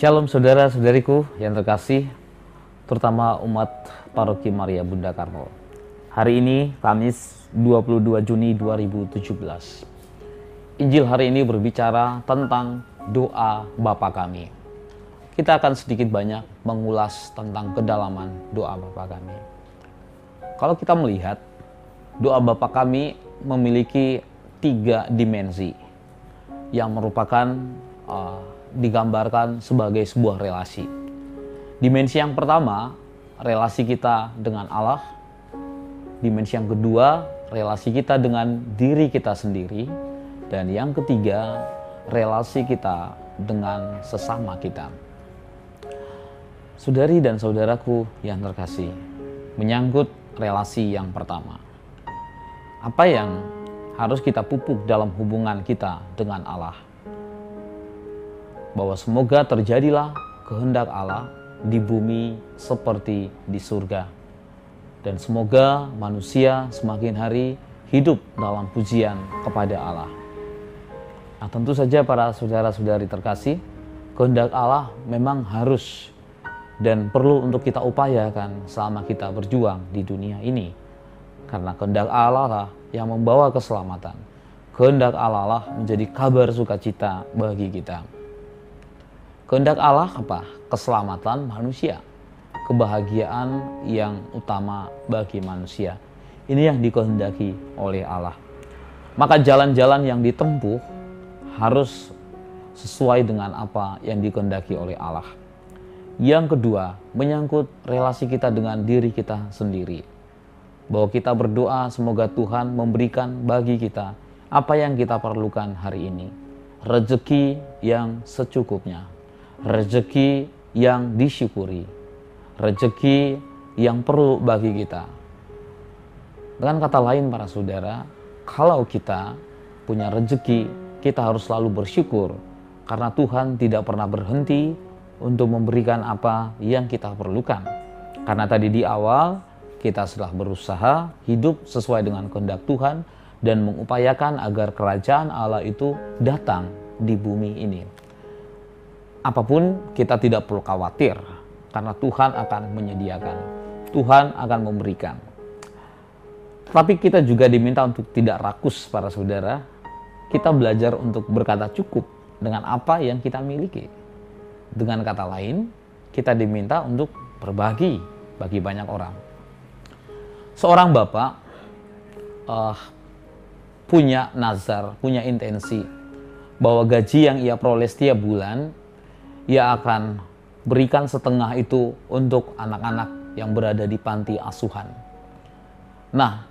Shalom saudara-saudariku yang terkasih, terutama umat Paroki Maria Bunda Karmel. Hari ini Kamis 22 Juni 2017. Injil hari ini berbicara tentang doa Bapa kami. Kita akan sedikit banyak mengulas tentang kedalaman doa Bapa kami. Kalau kita melihat, doa Bapa kami memiliki 3 dimensi yang merupakan digambarkan sebagai sebuah relasi. Dimensi yang pertama, relasi kita dengan Allah. Dimensi yang kedua, relasi kita dengan diri kita sendiri. Dan yang ketiga, relasi kita dengan sesama kita. Saudari dan saudaraku yang terkasih, menyangkut relasi yang pertama. Apa yang harus kita pupuk dalam hubungan kita dengan Allah? Bahwa semoga terjadilah kehendak Allah di bumi seperti di surga. Dan semoga manusia semakin hari hidup dalam pujian kepada Allah. Nah, tentu saja para saudara-saudari terkasih, kehendak Allah memang harus dan perlu untuk kita upayakan selama kita berjuang di dunia ini. Karena kehendak Allah lah yang membawa keselamatan. Kehendak Allah lah menjadi kabar sukacita bagi kita. Kehendak Allah apa? Keselamatan manusia. Kebahagiaan yang utama bagi manusia. Ini yang dikehendaki oleh Allah. Maka jalan-jalan yang ditempuh harus sesuai dengan apa yang dikehendaki oleh Allah. Yang kedua, menyangkut relasi kita dengan diri kita sendiri. Bahwa kita berdoa semoga Tuhan memberikan bagi kita apa yang kita perlukan hari ini. Rezeki yang secukupnya. Rezeki yang disyukuri, rezeki yang perlu bagi kita. Dengan kata lain para saudara, kalau kita punya rezeki, kita harus selalu bersyukur karena Tuhan tidak pernah berhenti untuk memberikan apa yang kita perlukan. Karena tadi di awal kita sudah berusaha hidup sesuai dengan kehendak Tuhan dan mengupayakan agar kerajaan Allah itu datang di bumi ini. Apapun kita tidak perlu khawatir karena Tuhan akan menyediakan, Tuhan akan memberikan. Tapi kita juga diminta untuk tidak rakus para saudara. Kita belajar untuk berkata cukup dengan apa yang kita miliki. Dengan kata lain, kita diminta untuk berbagi bagi banyak orang. Seorang bapak punya nazar, punya intensi bahwa gaji yang ia peroleh setiap bulan ia akan berikan setengah itu untuk anak-anak yang berada di panti asuhan. Nah,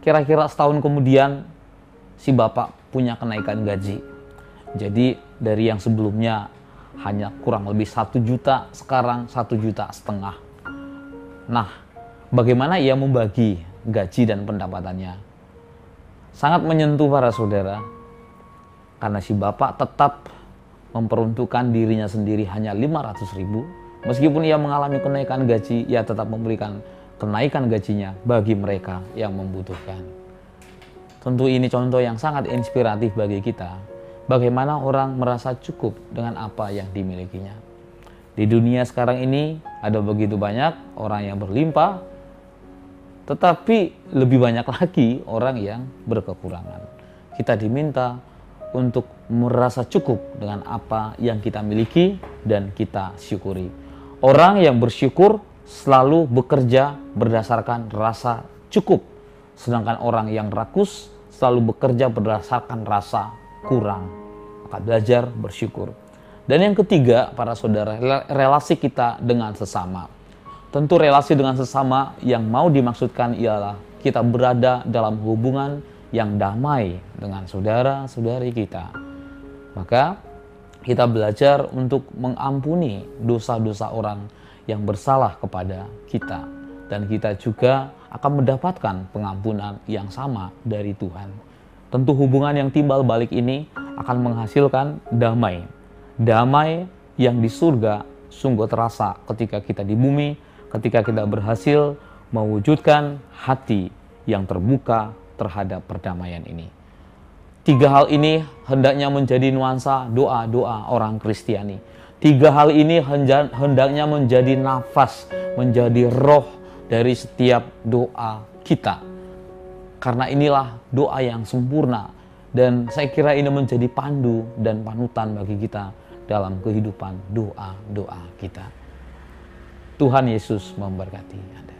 kira-kira setahun kemudian si bapak punya kenaikan gaji. Jadi dari yang sebelumnya hanya kurang lebih 1 juta, sekarang 1,5 juta. Nah, bagaimana ia membagi gaji dan pendapatannya? Sangat menyentuh para saudara, karena si bapak tetap memperuntukkan dirinya sendiri hanya 500.000. Meskipun ia mengalami kenaikan gaji, ia tetap memberikan kenaikan gajinya bagi mereka yang membutuhkan. Tentu ini contoh yang sangat inspiratif bagi kita. Bagaimana orang merasa cukup dengan apa yang dimilikinya. Di dunia sekarang ini ada begitu banyak orang yang berlimpah, tetapi lebih banyak lagi orang yang berkekurangan. Kita diminta untuk merasa cukup dengan apa yang kita miliki dan kita syukuri. Orang yang bersyukur selalu bekerja berdasarkan rasa cukup. Sedangkan orang yang rakus selalu bekerja berdasarkan rasa kurang. Maka belajar bersyukur. Dan yang ketiga, para saudara, relasi kita dengan sesama. Tentu relasi dengan sesama yang mau dimaksudkan ialah kita berada dalam hubungan yang damai dengan saudara-saudari kita. Maka kita belajar untuk mengampuni dosa-dosa orang yang bersalah kepada kita. Dan kita juga akan mendapatkan pengampunan yang sama dari Tuhan. Tentu hubungan yang timbal balik ini akan menghasilkan damai. Damai yang di surga sungguh terasa ketika kita di bumi, ketika kita berhasil mewujudkan hati yang terbuka terhadap perdamaian ini. 3 hal ini hendaknya menjadi nuansa doa-doa orang Kristiani. Tiga hal ini hendaknya menjadi nafas, menjadi roh dari setiap doa kita. Karena inilah doa yang sempurna, dan saya kira ini menjadi pandu dan panutan bagi kita dalam kehidupan doa-doa kita. Tuhan Yesus memberkati Anda.